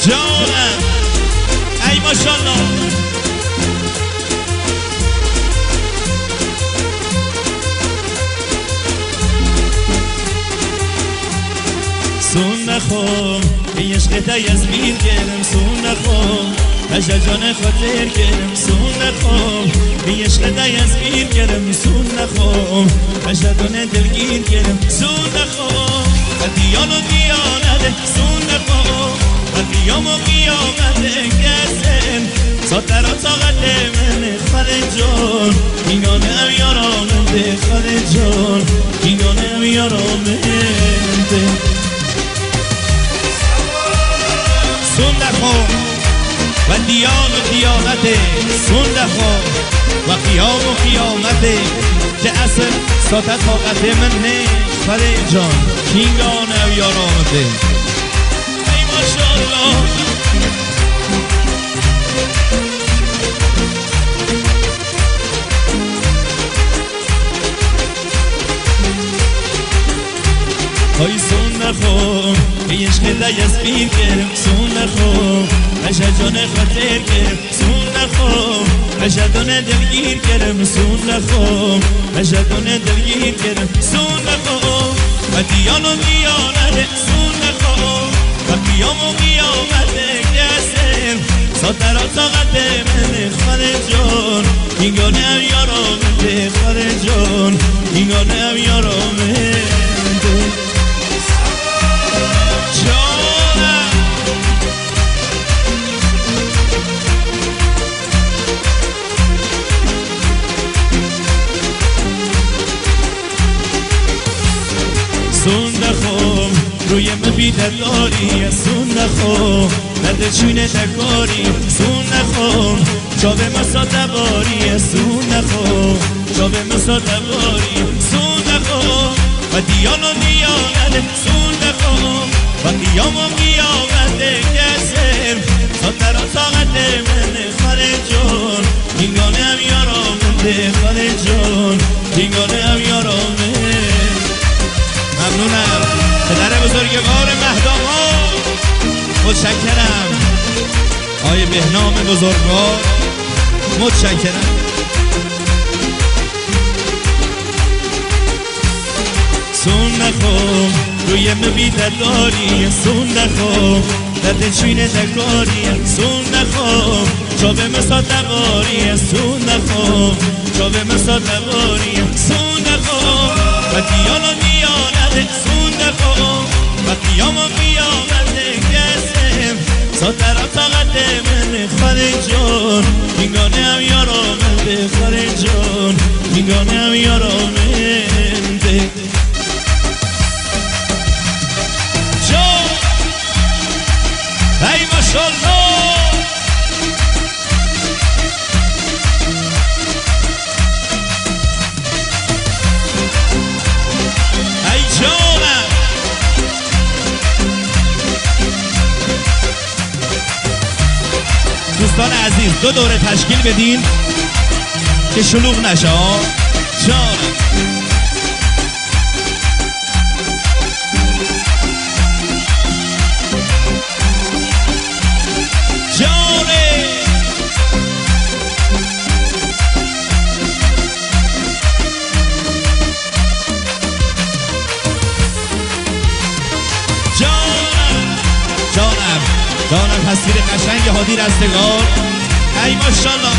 جانم ای ماشالله. سون نخوام ای عشق تای از بیر گرم، سون نخوام اجل جان خاطر گرم، سون نخوام ای عشق تای از بیر گرم، سون نخوام اجل جان دلگیر گرم، سون نخوام دیان و دیانته، سون نخوام قیام و قیامت کسن ساتر و طاقت من خاله جان، اینانه ام یارامنده خاله جان، اینانه ام یارامنده. سون نخوام و دیان و دیانته، سون نخوام و قیام و قیامته که اصل ساتر طاقت من نه خاله جان، اینانه ام یارامنده. های سون نخوام ای عشق تای از بیر گرم، سون نخوام اجل جان خاطر گرم، سون نخوام اجل جان دلگیر گرم، سون نخوام اجل جان دلگیر گرم، سون نخوام و دیان و دیانت، سون نخوام و قیام و قیامت کسر ساتر و طاقت من خاله جان، اینگانه ام یارامنده خاله جان، اینگانه ام یارامنده. سون نخوام روی من بیدر داری، سون نخوام درد چونه تکاری، سون نخوام چاوه مسا دواری، سون نخوام چاوه مسا دواری، سون نخوام و دیان و دیانت، سون نخوام و قیام و قیامت کسر ساتر و طاقت من خاله جان، اینگانه ام یارامنده خاله جان، اینگانه ام یارامنده. ممنونم پدر بزرگوار مهدام ها، متشکرم آقای بهنام بزرگوار، متشکرم. سون نخوام روی من بیدر داری، سون نخوام درد چینه تکاری، سون نخوام چاوه مسا دواری، سون نخوام چاوه مسا دواری، سون نخوام و دیان و دیانت، سون نخوام و قیام و قیامت کسم ساتر و طاقت من خاله جان، اینگانه ام یارامنده خاله جان، اینگانه ام یارامنده. جان ای ماشالله. دوستان عزیز دو دوره تشکیل بدین که شلوغ نشه. جان جانه جانم تصویر قشنگ هادی رستگار، ای ماشالله.